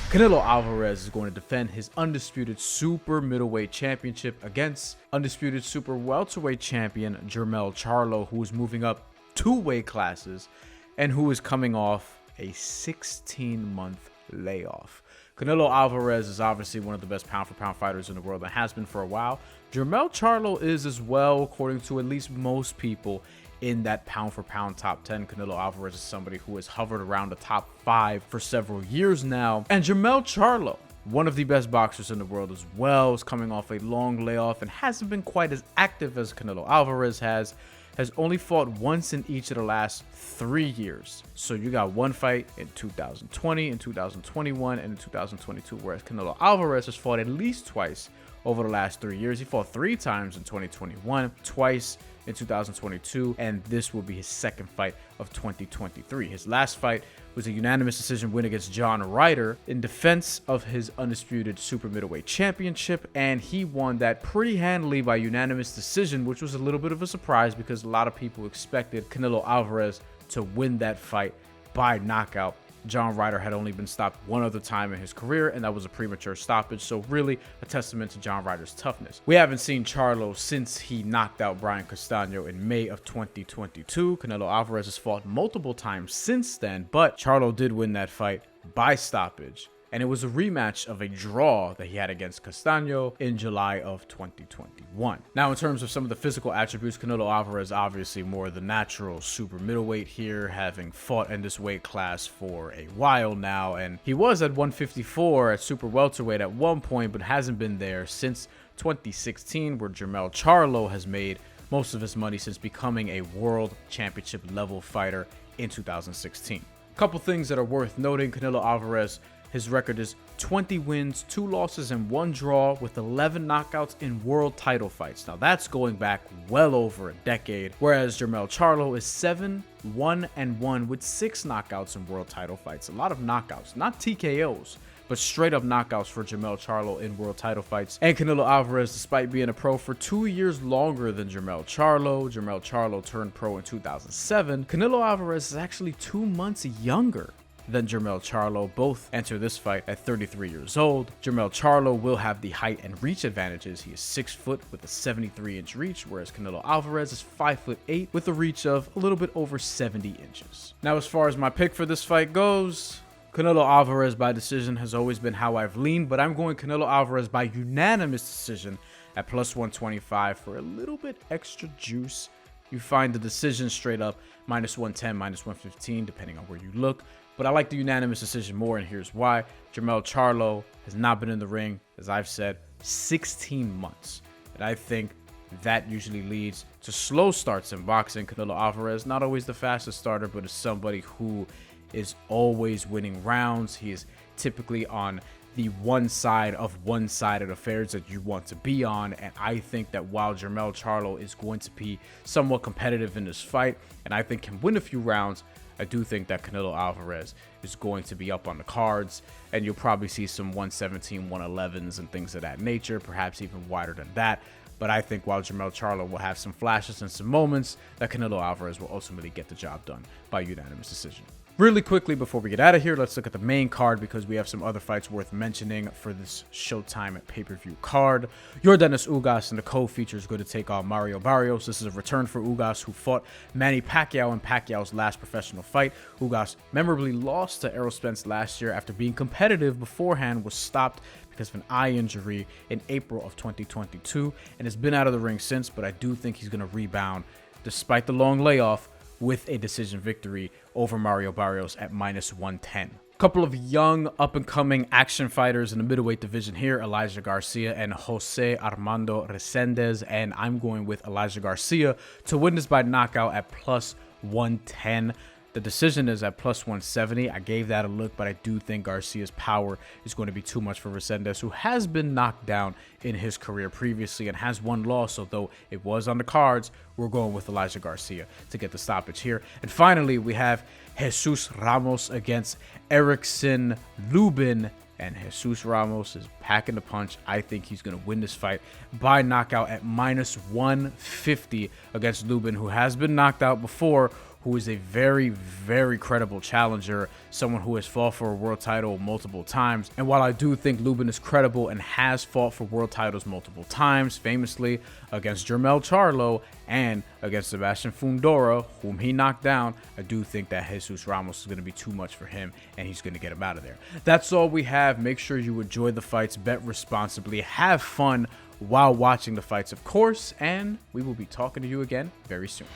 Canelo Alvarez is going to defend his Undisputed Super Middleweight Championship against Undisputed Super Welterweight Champion Jermell Charlo, who is moving up 2 weight classes and who is coming off a 16-month layoff. Canelo Alvarez is obviously one of the best pound-for-pound fighters in the world and has been for a while. Jermell Charlo is as well, according to at least most people in that pound-for-pound top 10. Canelo Alvarez is somebody who has hovered around the top 5 for several years now. And Jermell Charlo, one of the best boxers in the world as well, is coming off a long layoff and hasn't been quite as active as Canelo Alvarez has only fought once in each of the last 3 years. So you got one fight in 2020, in 2021, and in 2022, whereas Canelo Alvarez has fought at least twice over the last 3 years. He fought 3 times in 2021, twice in 2022, and this will be his second fight of 2023. His last fight was a unanimous decision win against John Ryder in defense of his Undisputed Super Middleweight Championship, and he won that pretty handily by unanimous decision, which was a little bit of a surprise because a lot of people expected Canelo Alvarez to win that fight by knockout. John Ryder had only been stopped one other time in his career, and that was a premature stoppage, so really a testament to John Ryder's toughness. We haven't seen Charlo since he knocked out Brian Castano in May of 2022. Canelo Alvarez has fought multiple times since then, but Charlo did win that fight by stoppage, and it was a rematch of a draw that he had against Castano in July of 2021. Now, in terms of some of the physical attributes, Canelo Alvarez obviously more the natural super middleweight here, having fought in this weight class for a while now, and he was at 154 at super welterweight at one point, but hasn't been there since 2016, where Jermell Charlo has made most of his money since becoming a world championship level fighter in 2016. A couple things that are worth noting: Canelo Alvarez, his record is 20 wins, 2 losses, and 1 draw with 11 knockouts in world title fights. Now that's going back well over a decade, whereas Jermell Charlo is 7-1-1 with 6 knockouts in world title fights. A lot of knockouts, not TKOs, but straight up knockouts for Jermell Charlo in world title fights. And Canelo Alvarez, despite being a pro for 2 years longer than Jermell Charlo turned pro in 2007. Canelo Alvarez is actually 2 months younger than Jermell Charlo. Both enter this fight at 33 years old. Jermell Charlo will have the height and reach advantages. He is 6 foot with a 73-inch reach, whereas Canelo Alvarez is 5'8" with a reach of a little bit over 70 inches. Now, as far as my pick for this fight goes, Canelo Alvarez by decision has always been how I've leaned, but I'm going Canelo Alvarez by unanimous decision at plus 125 for a little bit extra juice. You find the decision straight up minus 110, minus 115, depending on where you look. But I like the unanimous decision more, and here's why. Jermell Charlo has not been in the ring, as I've said, 16 months. And I think that usually leads to slow starts in boxing. Canelo Alvarez, not always the fastest starter, but is somebody who is always winning rounds. He is typically on the one-sided affairs that you want to be on, and I think that while Jermell Charlo is going to be somewhat competitive in this fight, and I think can win a few rounds, I do think that Canelo Alvarez is going to be up on the cards, and you'll probably see some 117, 111s and things of that nature, perhaps even wider than that. But I think while Jermell Charlo will have some flashes and some moments, that Canelo Alvarez will ultimately get the job done by unanimous decision. Really quickly, before we get out of here, let's look at the main card because we have some other fights worth mentioning for this Showtime pay-per-view card. Yordenis Ugas in the co-feature is going to take on Mario Barrios. This is a return for Ugas, who fought Manny Pacquiao in Pacquiao's last professional fight. Ugas memorably lost to Errol Spence last year after being competitive beforehand, was stopped because of an eye injury in April of 2022, and has been out of the ring since, but I do think he's going to rebound despite the long layoff with a decision victory over Mario Barrios at minus 110. Couple of young up-and-coming action fighters in the middleweight division here, Elijah Garcia and Jose Armando Resendiz, and I'm going with Elijah Garcia to win this by knockout at plus 110. The decision is at plus 170. I gave that a look, but I do think Garcia's power is going to be too much for Resendiz, who has been knocked down in his career previously and has one loss, although it was on the cards. We're going with Elijah Garcia to get the stoppage here. And finally, we have Jesus Ramos against Erickson Lubin. And Jesus Ramos is packing the punch. I think he's going to win this fight by knockout at minus 150 against Lubin, who has been knocked out before, who is a very, very credible challenger, someone who has fought for a world title multiple times. And while I do think Lubin is credible and has fought for world titles multiple times, famously against Jermell Charlo and against Sebastian Fundora, whom he knocked down, I do think that Jesus Ramos is going to be too much for him and he's going to get him out of there. That's all we have. Make sure you enjoy the fights, bet responsibly, have fun while watching the fights, of course, and we will be talking to you again very soon.